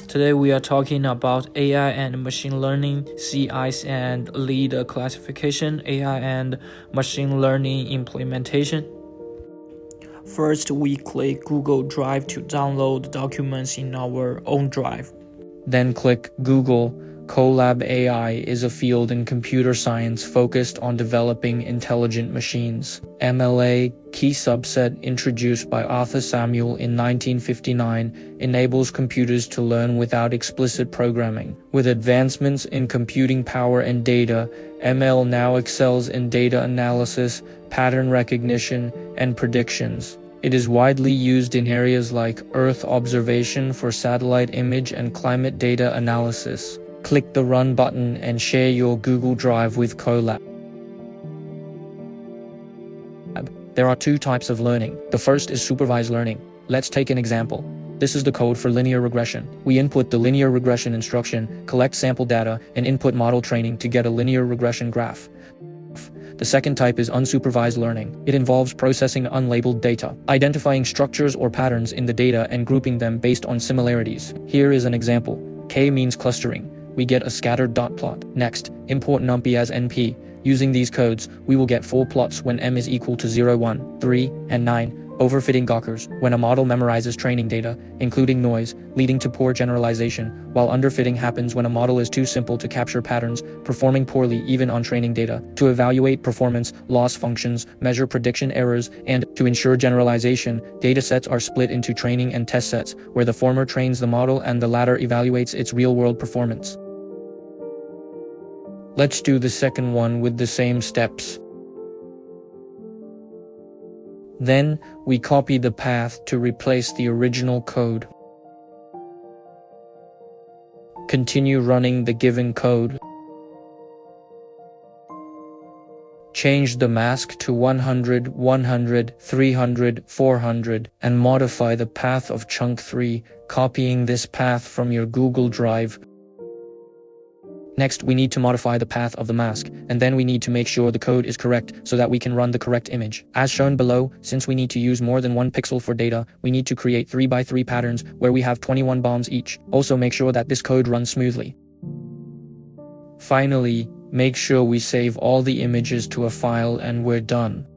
Today we are talking about AI and machine learning, CIs and lead classification, AI and machine learning implementation. First, we click Google Drive to download documents in our own drive. Then click Google. Colab AI is a field in computer science focused on developing intelligent machines. MLA, key subset introduced by Arthur Samuel in 1959, enables computers to learn without explicit programming. With advancements in computing power and data, ML now excels in data analysis, pattern recognition, and predictions. It is widely used in areas like Earth observation for satellite image and climate data analysis. Click the Run button and share your Google Drive with Colab. There are two types of learning. The first is supervised learning. Let's take an example. This is the code for linear regression. We input the linear regression instruction, collect sample data, and input model training to get a linear regression graph. The second type is unsupervised learning. It involves processing unlabeled data, identifying structures or patterns in the data and grouping them based on similarities. Here is an example. K means clustering. We get a scattered dot plot. Next, import numpy as np. Using these codes, we will get 4 plots when m is equal to 0, 1, 3, and 9. Overfitting occurs when a model memorizes training data, including noise, leading to poor generalization, while underfitting happens when a model is too simple to capture patterns, performing poorly even on training data. To evaluate performance, loss functions, measure prediction errors, and to ensure generalization, datasets are split into training and test sets, where the former trains the model and the latter evaluates its real-world performance. Let's do the second one with the same steps. Then, we copy the path to replace the original code. Continue running the given code. Change the mask to 100, 100, 300, 400, and modify the path of chunk 3, copying this path from your Google Drive. Next, we need to modify the path of the mask, and then we need to make sure the code is correct so that we can run the correct image. As shown below, since we need to use more than one pixel for data, we need to create 3x3 patterns where we have 21 bombs each. Also make sure that this code runs smoothly. Finally, make sure we save all the images to a file and we're done.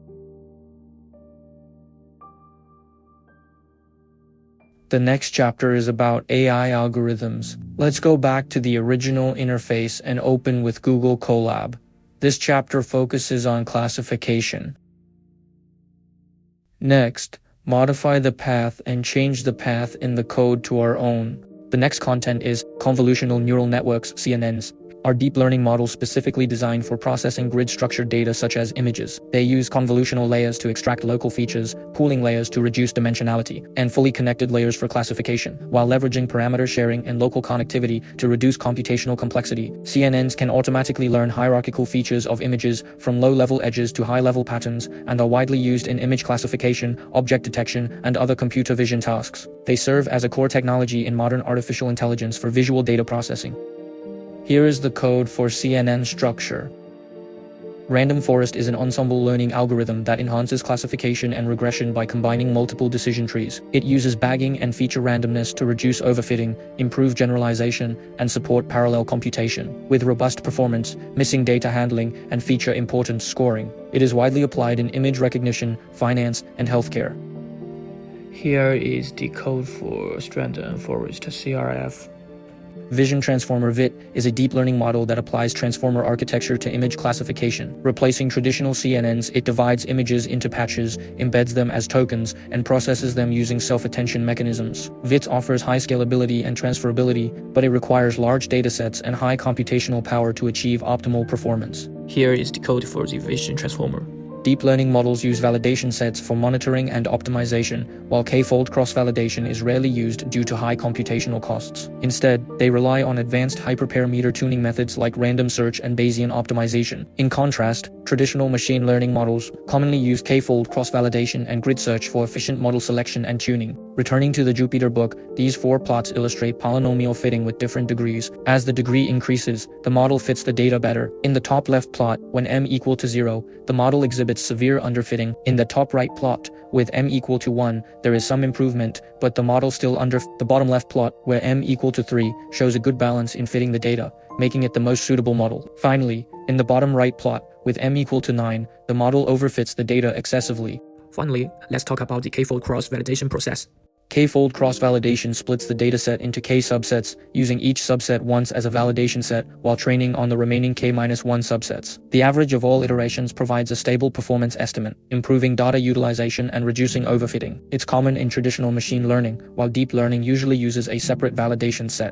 The next chapter is about AI algorithms. Let's go back to the original interface and open with Google Colab. This chapter focuses on classification. Next, modify the path and change the path in the code to our own. The next content is convolutional neural networks, CNNs. Are deep learning models specifically designed for processing grid-structured data such as images. They use convolutional layers to extract local features, pooling layers to reduce dimensionality, and fully connected layers for classification, while leveraging parameter sharing and local connectivity to reduce computational complexity. CNNs can automatically learn hierarchical features of images from low-level edges to high-level patterns and are widely used in image classification, object detection, and other computer vision tasks. They serve as a core technology in modern artificial intelligence for visual data processing. Here is the code for CNN structure. Random forest is an ensemble learning algorithm that enhances classification and regression by combining multiple decision trees. It uses bagging and feature randomness to reduce overfitting, improve generalization, and support parallel computation. With robust performance, missing data handling, and feature importance scoring, it is widely applied in image recognition, finance, and healthcare. Here is the code for Random Forest CRF. Vision Transformer VIT is a deep learning model that applies transformer architecture to image classification. Replacing traditional CNNs, it divides images into patches, embeds them as tokens, and processes them using self-attention mechanisms. VIT offers high scalability and transferability, but it requires large datasets and high computational power to achieve optimal performance. Here is the code for the Vision Transformer. Deep learning models use validation sets for monitoring and optimization, while k-fold cross-validation is rarely used due to high computational costs. Instead, they rely on advanced hyperparameter tuning methods like random search and Bayesian optimization. In contrast, traditional machine learning models commonly use k-fold cross-validation and grid search for efficient model selection and tuning. Returning to the Jupyter book, these 4 plots illustrate polynomial fitting with different degrees. As the degree increases, the model fits the data better. In the top left plot, when m equal to 0, the model exhibits with severe underfitting. In the top right plot, with m equal to 1, there is some improvement, but the model still under. The bottom left plot, where m equal to 3, shows a good balance in fitting the data, making it the most suitable model. Finally, in the bottom right plot, with m equal to 9, the model overfits the data excessively. Finally, let's talk about the k-fold cross-validation process. K-fold cross-validation splits the dataset into k subsets, using each subset once as a validation set while training on the remaining k-1 subsets. The average of all iterations provides a stable performance estimate, improving data utilization and reducing overfitting. It's common in traditional machine learning, while deep learning usually uses a separate validation set.